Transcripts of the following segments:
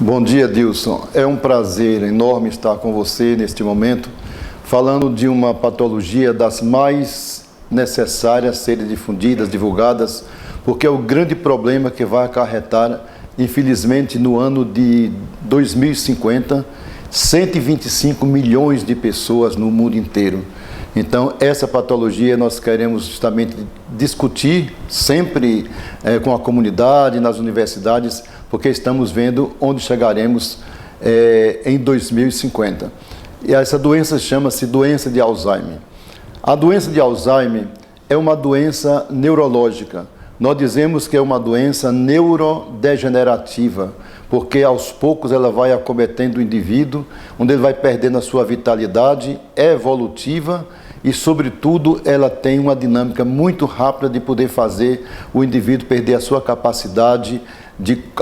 Bom dia, Dilson. É um prazer enorme estar com você neste momento, falando de uma patologia das mais necessárias serem difundidas, divulgadas, porque é o grande problema que vai acarretar, infelizmente, no ano de 2050, 125 milhões de pessoas no mundo inteiro. Então, essa patologia nós queremos justamente discutir sempre com a comunidade, nas universidades, porque estamos vendo onde chegaremos em 2050. E essa doença chama-se doença de Alzheimer. A doença de Alzheimer é uma doença neurológica. Nós dizemos que é uma doença neurodegenerativa, porque aos poucos ela vai acometendo o indivíduo, onde ele vai perdendo a sua vitalidade, é evolutiva e, sobretudo, ela tem uma dinâmica muito rápida de poder fazer o indivíduo perder a sua capacidade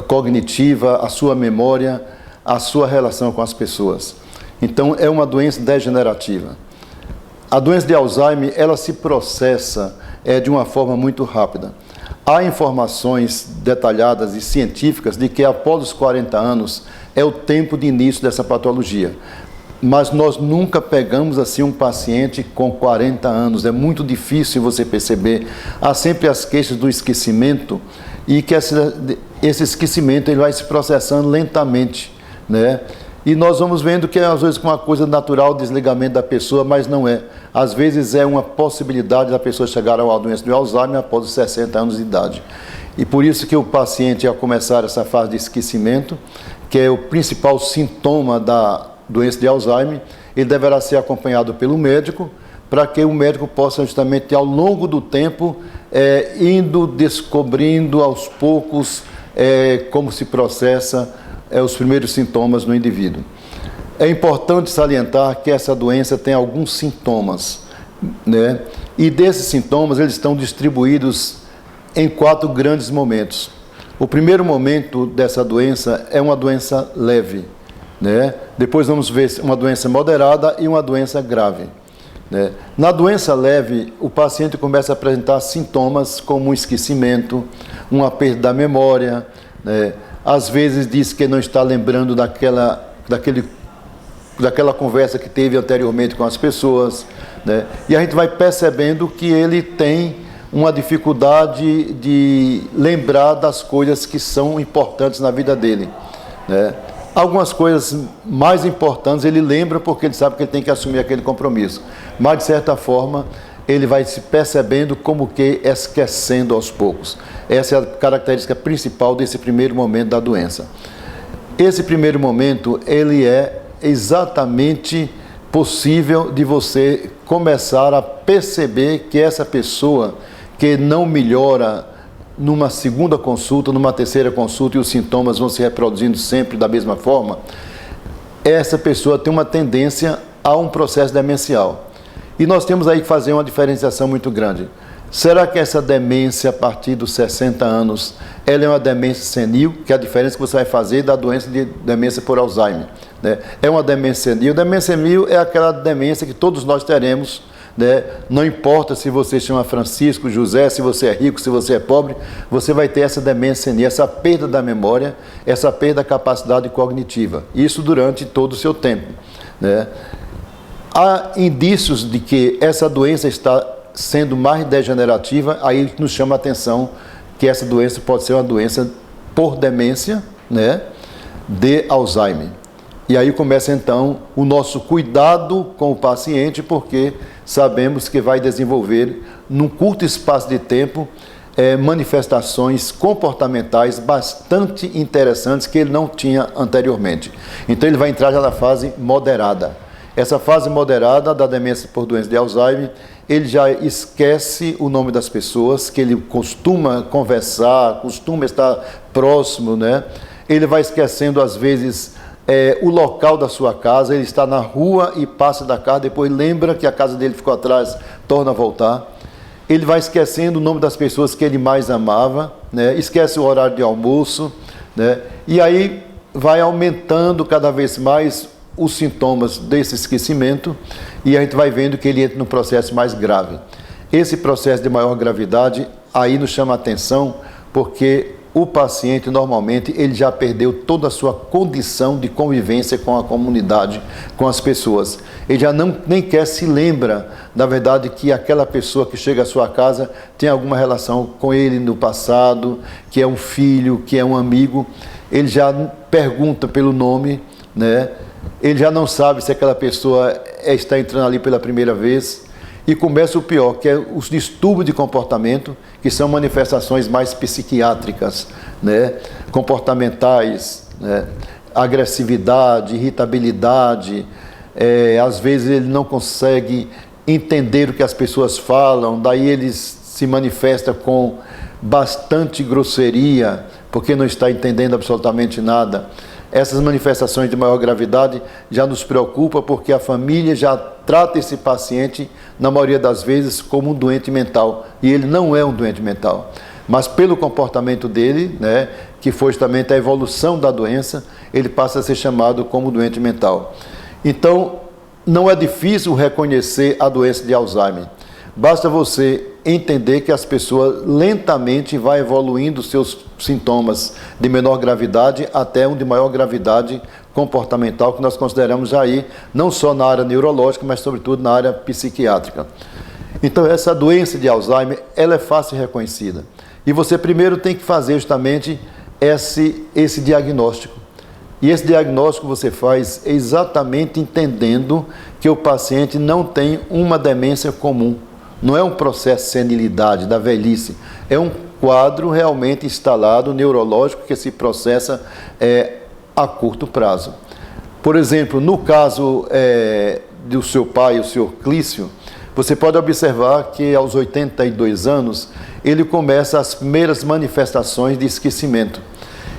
cognitiva, a sua memória, a sua relação com as pessoas. Então, é uma doença degenerativa. A doença de Alzheimer, ela se processa de uma forma muito rápida. Há informações detalhadas e científicas de que após os 40 anos é o tempo de início dessa patologia. Mas nós nunca pegamos assim um paciente com 40 anos, é muito difícil você perceber. Há sempre as queixas do esquecimento e que esse esquecimento ele vai se processando lentamente, né? E nós vamos vendo que às vezes com uma coisa natural, o desligamento da pessoa, mas não é. Às vezes é uma possibilidade da pessoa chegar à doença de Alzheimer após os 60 anos de idade. E por isso que o paciente, ao começar essa fase de esquecimento, que é o principal sintoma da doença de Alzheimer, ele deverá ser acompanhado pelo médico, para que o médico possa justamente, ao longo do tempo, indo descobrindo aos poucos como se processa os primeiros sintomas no indivíduo. É importante salientar que essa doença tem alguns sintomas, né? E desses sintomas, eles estão distribuídos em 4 grandes momentos. O primeiro momento dessa doença é uma doença leve, né? Depois vamos ver uma doença moderada e uma doença grave, né? Na doença leve, o paciente começa a apresentar sintomas como um esquecimento, uma perda da memória, né? Às vezes diz que não está lembrando daquela conversa que teve anteriormente com as pessoas, né? E a gente vai percebendo que ele tem uma dificuldade de lembrar das coisas que são importantes na vida dele, né? Algumas coisas mais importantes ele lembra porque ele sabe que ele tem que assumir aquele compromisso, mas de certa forma ele vai se percebendo como que esquecendo aos poucos. Essa é a característica principal desse primeiro momento da doença. Esse primeiro momento, ele é exatamente possível de você começar a perceber que essa pessoa que não melhora numa segunda consulta, numa terceira consulta, e os sintomas vão se reproduzindo sempre da mesma forma, essa pessoa tem uma tendência a um processo demencial. E nós temos aí que fazer uma diferenciação muito grande. Será que essa demência a partir dos 60 anos, ela é uma demência senil, que é a diferença que você vai fazer da doença de demência por Alzheimer, né? É uma demência senil. Demência senil é aquela demência que todos nós teremos, né? Não importa se você se chama Francisco, José, se você é rico, se você é pobre, você vai ter essa demência senil, essa perda da memória, essa perda da capacidade cognitiva. Isso durante todo o seu tempo, né? Há indícios de que essa doença está sendo mais degenerativa, aí nos chama a atenção que essa doença pode ser uma doença por demência, né, de Alzheimer. E aí começa então o nosso cuidado com o paciente, porque sabemos que vai desenvolver, num curto espaço de tempo, manifestações comportamentais bastante interessantes que ele não tinha anteriormente. Então ele vai entrar já na fase moderada. Essa fase moderada da demência por doença de Alzheimer, ele já esquece o nome das pessoas, que ele costuma conversar, costuma estar próximo, né? Ele vai esquecendo, às vezes, o local da sua casa, ele está na rua e passa da casa, depois lembra que a casa dele ficou atrás, torna a voltar. Ele vai esquecendo o nome das pessoas que ele mais amava, né? Esquece o horário de almoço, né? E aí vai aumentando cada vez mais os sintomas desse esquecimento e a gente vai vendo que ele entra num processo mais grave. Esse processo de maior gravidade aí nos chama a atenção porque o paciente normalmente ele já perdeu toda a sua condição de convivência com a comunidade, com as pessoas. Ele já nem quer se lembra, na verdade, que aquela pessoa que chega à sua casa tem alguma relação com ele no passado, que é um filho, que é um amigo. Ele já pergunta pelo nome, né? Ele já não sabe se aquela pessoa está entrando ali pela primeira vez. E começa o pior, que é os distúrbios de comportamento, que são manifestações mais psiquiátricas, né? Comportamentais, né? Agressividade, irritabilidade, às vezes ele não consegue entender o que as pessoas falam, daí ele se manifesta com bastante grosseria, porque não está entendendo absolutamente nada. Essas manifestações de maior gravidade já nos preocupam, porque a família já trata esse paciente, na maioria das vezes, como um doente mental. E ele não é um doente mental. Mas pelo comportamento dele, né, que foi justamente a evolução da doença, ele passa a ser chamado como doente mental. Então, não é difícil reconhecer a doença de Alzheimer. Basta você entender que as pessoas lentamente vão evoluindo seus sintomas de menor gravidade até um de maior gravidade comportamental, que nós consideramos aí não só na área neurológica, mas sobretudo na área psiquiátrica. Então essa doença de Alzheimer, ela é fácil reconhecida. E você primeiro tem que fazer justamente esse diagnóstico. E esse diagnóstico você faz exatamente entendendo que o paciente não tem uma demência comum. Não é um processo de senilidade, da velhice. É um quadro realmente instalado, neurológico, que se processa a curto prazo. Por exemplo, no caso do seu pai, o senhor Clício, você pode observar que aos 82 anos, ele começa as primeiras manifestações de esquecimento.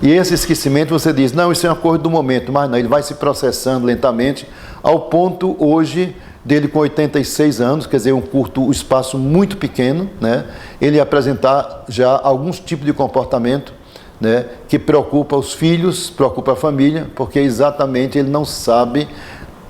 E esse esquecimento você diz, não, isso é uma coisa do momento, mas não, ele vai se processando lentamente, ao ponto hoje dele com 86 anos, quer dizer, um espaço muito pequeno, né? Ele apresentar já alguns tipos de comportamento, né, que preocupa os filhos, preocupa a família, porque exatamente ele não sabe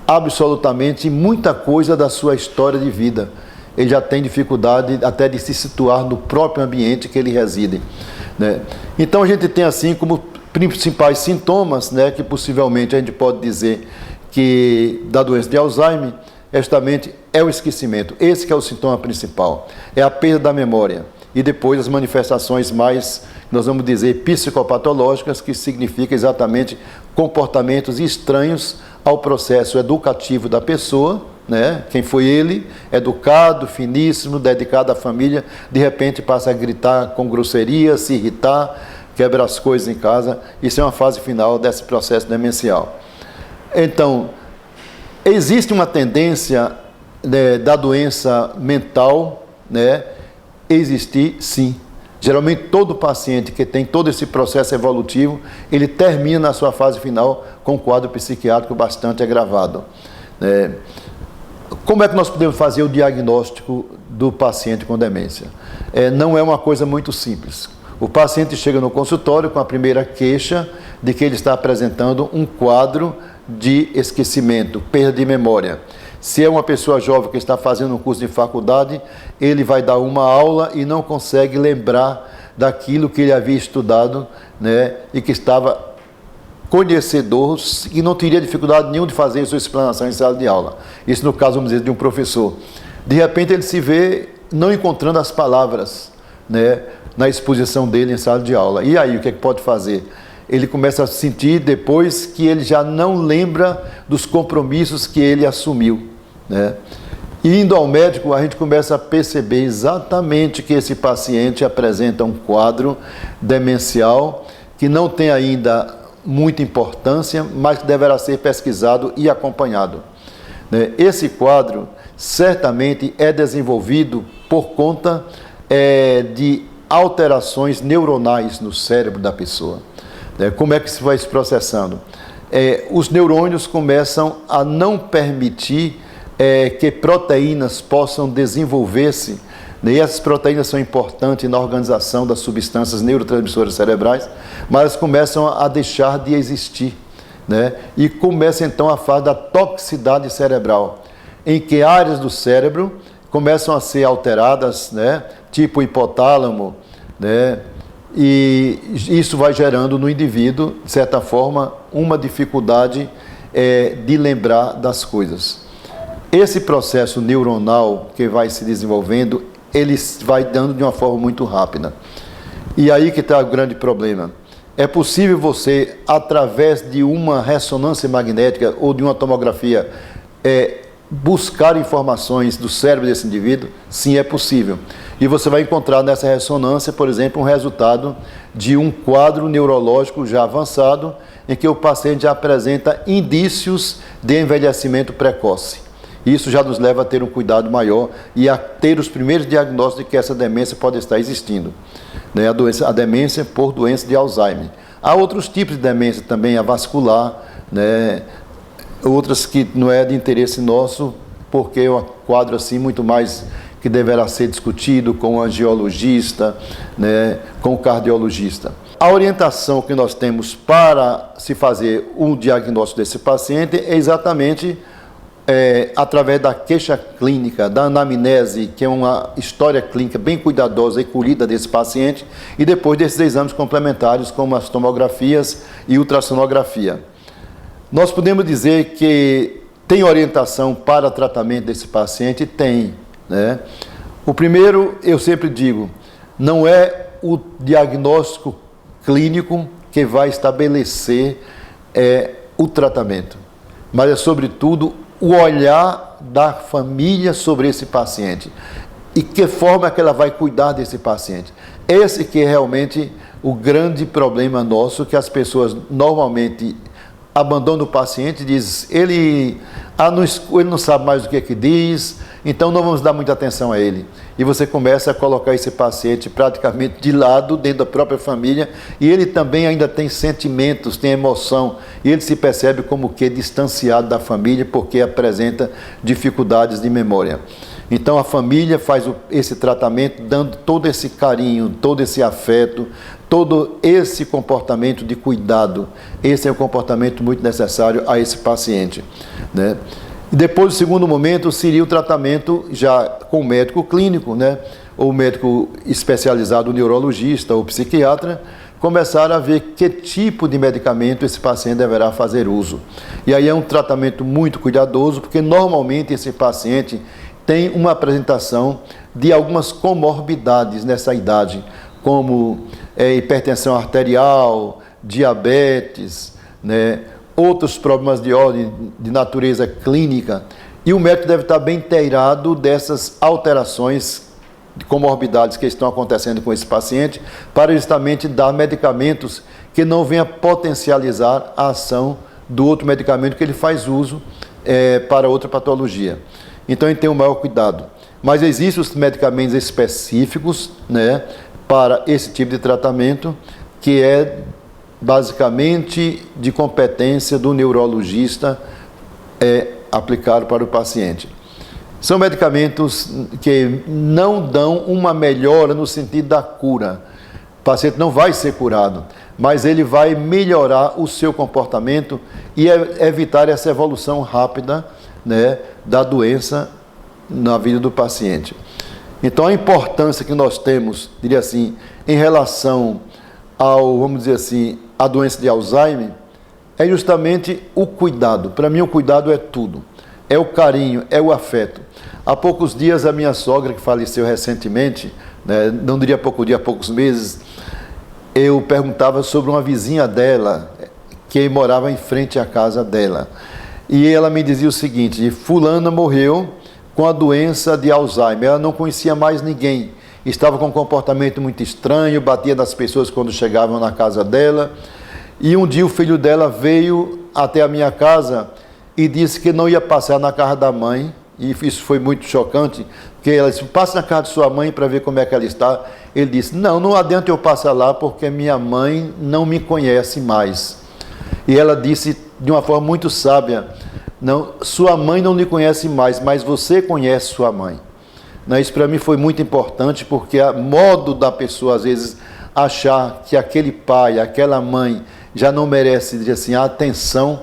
absolutamente muita coisa da sua história de vida. Ele já tem dificuldade até de se situar no próprio ambiente que ele reside, né? Então a gente tem assim como principais sintomas, né, que possivelmente a gente pode dizer que da doença de Alzheimer, justamente é o esquecimento. Esse que é o sintoma principal, é a perda da memória. E depois as manifestações mais, nós vamos dizer, psicopatológicas, que significa exatamente comportamentos estranhos ao processo educativo da pessoa, né? Quem foi ele, educado, finíssimo, dedicado à família, de repente passa a gritar com grosseria, se irritar, quebra as coisas em casa. Isso é uma fase final desse processo demencial. Então, existe uma tendência, né, da doença mental, né, existir sim. Geralmente todo paciente que tem todo esse processo evolutivo, ele termina na sua fase final com um quadro psiquiátrico bastante agravado. Como é que nós podemos fazer o diagnóstico do paciente com demência? Não é uma coisa muito simples. O paciente chega no consultório com a primeira queixa de que ele está apresentando um quadro de esquecimento, perda de memória. Se é uma pessoa jovem que está fazendo um curso de faculdade, ele vai dar uma aula e não consegue lembrar daquilo que ele havia estudado, né, e que estava conhecedor e não teria dificuldade nenhuma de fazer sua explanação em sala de aula. Isso no caso, vamos dizer, de um professor. De repente ele se vê não encontrando as palavras, né, na exposição dele em sala de aula. E aí, o que é que pode fazer? Ele começa a sentir depois que ele já não lembra dos compromissos que ele assumiu, né? E indo ao médico, a gente começa a perceber exatamente que esse paciente apresenta um quadro demencial que não tem ainda muita importância, mas que deverá ser pesquisado e acompanhado, né? Esse quadro certamente é desenvolvido por conta de alterações neuronais no cérebro da pessoa. Como é que isso vai se processando? Os neurônios começam a não permitir que proteínas possam desenvolver-se, né? E essas proteínas são importantes na organização das substâncias neurotransmissoras cerebrais, mas elas começam a deixar de existir, né? E começa então a fase da toxicidade cerebral, em que áreas do cérebro começam a ser alteradas, né? Tipo o hipotálamo, né? e isso vai gerando no indivíduo, de certa forma, uma dificuldade de lembrar das coisas. Esse processo neuronal que vai se desenvolvendo, ele vai dando de uma forma muito rápida. E aí que está o grande problema. É possível você, através de uma ressonância magnética ou de uma tomografia, buscar informações do cérebro desse indivíduo? Sim, é possível. E você vai encontrar nessa ressonância, por exemplo, um resultado de um quadro neurológico já avançado, em que o paciente já apresenta indícios de envelhecimento precoce. Isso já nos leva a ter um cuidado maior e a ter os primeiros diagnósticos de que essa demência pode estar existindo, né? A demência por doença de Alzheimer. Há outros tipos de demência também, a vascular, né? Outras que não é de interesse nosso, porque é um quadro assim muito mais que deverá ser discutido com o angiologista, né? Com o cardiologista. A orientação que nós temos para se fazer um diagnóstico desse paciente é exatamente através da queixa clínica, da anamnese, que é uma história clínica bem cuidadosa e colhida desse paciente, e depois desses exames complementares, como as tomografias e ultrassonografia. Nós podemos dizer que tem orientação para tratamento desse paciente? Tem, né? O primeiro, eu sempre digo, não é o diagnóstico clínico que vai estabelecer o tratamento, mas é sobretudo o olhar da família sobre esse paciente e que forma que ela vai cuidar desse paciente. Esse que é realmente o grande problema nosso, que as pessoas normalmente abandonam o paciente e dizem, ele não sabe mais o que é que diz, então não vamos dar muita atenção a ele. E você começa a colocar esse paciente praticamente de lado dentro da própria família, e ele também ainda tem sentimentos, tem emoção, e ele se percebe como que distanciado da família porque apresenta dificuldades de memória. Então a família faz esse tratamento dando todo esse carinho, todo esse afeto, todo esse comportamento de cuidado. Esse é um comportamento muito necessário a esse paciente, né? E depois, o segundo momento, seria o tratamento já com o médico clínico, né? Ou médico especializado, neurologista ou psiquiatra, começar a ver que tipo de medicamento esse paciente deverá fazer uso. E aí é um tratamento muito cuidadoso, porque normalmente esse paciente tem uma apresentação de algumas comorbidades nessa idade, como hipertensão arterial, diabetes, né? Outros problemas de ordem de natureza clínica, e o médico deve estar bem inteirado dessas alterações de comorbidades que estão acontecendo com esse paciente, para justamente dar medicamentos que não venham potencializar a ação do outro medicamento que ele faz uso para outra patologia. Então ele tem o maior cuidado. Mas existem os medicamentos específicos, né, para esse tipo de tratamento, que é basicamente de competência do neurologista aplicado para o paciente. São medicamentos que não dão uma melhora no sentido da cura. O paciente não vai ser curado, mas ele vai melhorar o seu comportamento e evitar essa evolução rápida, né, da doença na vida do paciente. Então a importância que nós temos, diria assim, em relação ao, vamos dizer assim, a doença de Alzheimer, é justamente o cuidado. Para mim o cuidado é tudo. É o carinho, é o afeto. Há poucos dias a minha sogra, que faleceu recentemente, né, não diria pouco dia, há poucos meses, eu perguntava sobre uma vizinha dela, que morava em frente à casa dela. E ela me dizia o seguinte: fulana morreu com a doença de Alzheimer, ela não conhecia mais ninguém, estava com um comportamento muito estranho, batia nas pessoas quando chegavam na casa dela, e um dia o filho dela veio até a minha casa e disse que não ia passar na casa da mãe, e isso foi muito chocante, porque ela disse, passe na casa de sua mãe para ver como é que ela está. Ele disse, não adianta eu passar lá, porque minha mãe não me conhece mais. E ela disse de uma forma muito sábia, não, sua mãe não lhe conhece mais, mas você conhece sua mãe. Isso para mim foi muito importante, porque o modo da pessoa, às vezes, achar que aquele pai, aquela mãe, já não merece, dizer assim, a atenção,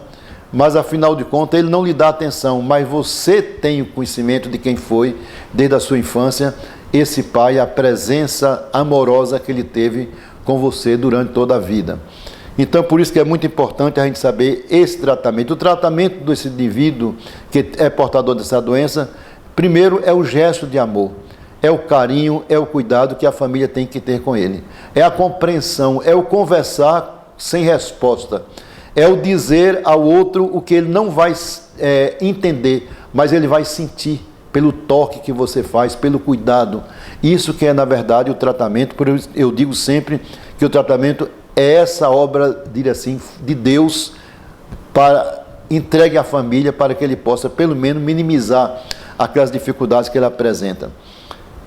mas afinal de contas ele não lhe dá atenção, mas você tem o conhecimento de quem foi, desde a sua infância, esse pai, a presença amorosa que ele teve com você durante toda a vida. Então, por isso que é muito importante a gente saber esse tratamento. O tratamento desse indivíduo que é portador dessa doença, primeiro é o gesto de amor, é o carinho, é o cuidado que a família tem que ter com ele. É a compreensão, é o conversar sem resposta. É o dizer ao outro o que ele não vai entender, mas ele vai sentir pelo toque que você faz, pelo cuidado. Isso que é, na verdade, o tratamento. Por isso eu digo sempre que o tratamento é essa obra, diria assim, de Deus, para entregue à família, para que ele possa, pelo menos, minimizar aquelas dificuldades que ele apresenta.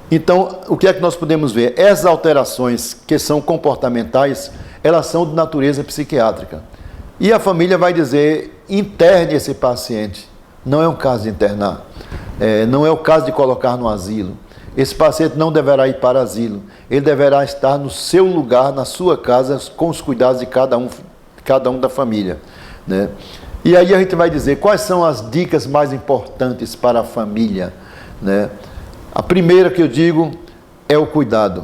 Então, o que é que nós podemos ver? Essas alterações que são comportamentais, elas são de natureza psiquiátrica. E a família vai dizer, interne esse paciente. Não é um caso de internar, não é o caso de colocar no asilo. Esse paciente não deverá ir para asilo, ele deverá estar no seu lugar, na sua casa, com os cuidados de cada um da família, né? E aí a gente vai dizer quais são as dicas mais importantes para a família, né? A primeira que eu digo é o cuidado,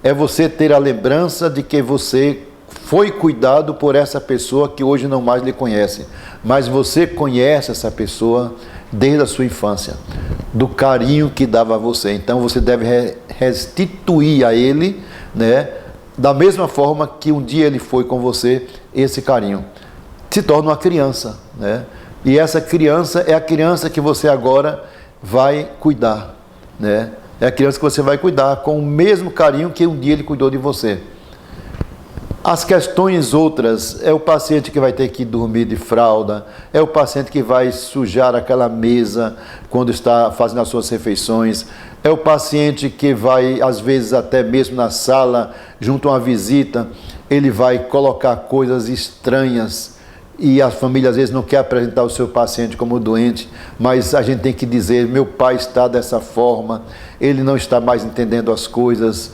é você ter a lembrança de que você foi cuidado por essa pessoa que hoje não mais lhe conhece, mas você conhece essa pessoa desde a sua infância, do carinho que dava a você. Então você deve restituir a ele, né, da mesma forma que um dia ele foi com você, esse carinho. Se torna uma criança, né? E essa criança é a criança que você agora vai cuidar, né? É a criança que você vai cuidar com o mesmo carinho que um dia ele cuidou de você. As questões outras, é o paciente que vai ter que dormir de fralda, é o paciente que vai sujar aquela mesa quando está fazendo as suas refeições, é o paciente que vai, às vezes, até mesmo na sala, junto a uma visita, ele vai colocar coisas estranhas e a família às vezes não quer apresentar o seu paciente como doente, mas a gente tem que dizer, meu pai está dessa forma, ele não está mais entendendo as coisas,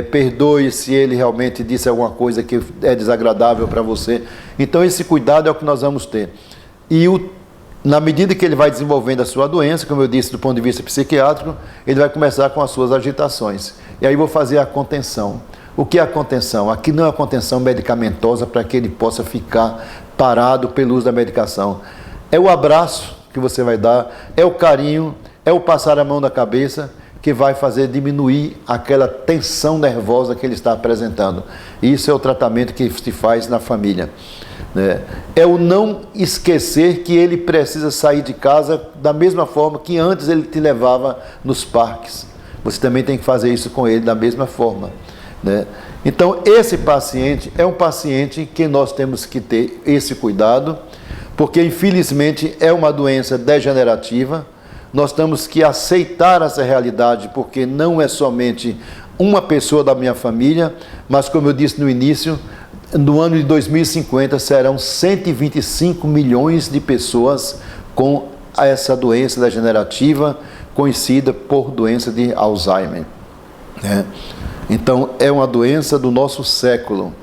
perdoe se ele realmente disse alguma coisa que é desagradável para você. Então esse cuidado é o que nós vamos ter. E na medida que ele vai desenvolvendo a sua doença, como eu disse, do ponto de vista psiquiátrico, ele vai começar com as suas agitações. E aí vou fazer a contenção. O que é a contenção? Aqui não é a contenção medicamentosa para que ele possa ficar parado pelo uso da medicação. É o abraço que você vai dar, é o carinho, é o passar a mão na cabeça que vai fazer diminuir aquela tensão nervosa que ele está apresentando. Isso é o tratamento que se faz na família, né? É o não esquecer que ele precisa sair de casa da mesma forma que antes ele te levava nos parques. Você também tem que fazer isso com ele da mesma forma, né? Então esse paciente é um paciente que nós temos que ter esse cuidado, porque infelizmente é uma doença degenerativa. Nós temos que aceitar essa realidade, porque não é somente uma pessoa da minha família, mas como eu disse no início, no ano de 2050 serão 125 milhões de pessoas com essa doença degenerativa, conhecida por doença de Alzheimer, né? Então, é uma doença do nosso século.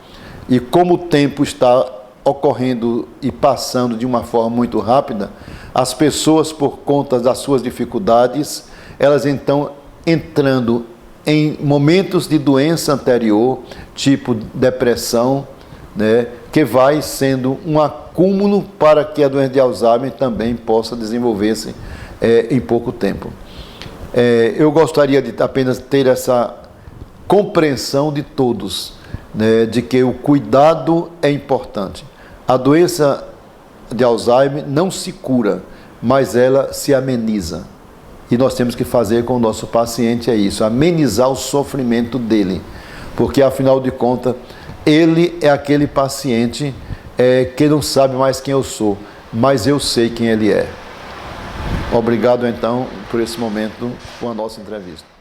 E como o tempo está ocorrendo e passando de uma forma muito rápida, as pessoas, por conta das suas dificuldades, elas então entrando em momentos de doença anterior, tipo depressão, né, que vai sendo um acúmulo para que a doença de Alzheimer também possa desenvolver-se em pouco tempo. Eu gostaria de apenas ter essa compreensão de todos, né, de que o cuidado é importante. A doença de Alzheimer não se cura, mas ela se ameniza. E nós temos que fazer com o nosso paciente isso, amenizar o sofrimento dele. Porque, afinal de contas, ele é aquele paciente que não sabe mais quem eu sou, mas eu sei quem ele é. Obrigado, então, por esse momento com a nossa entrevista.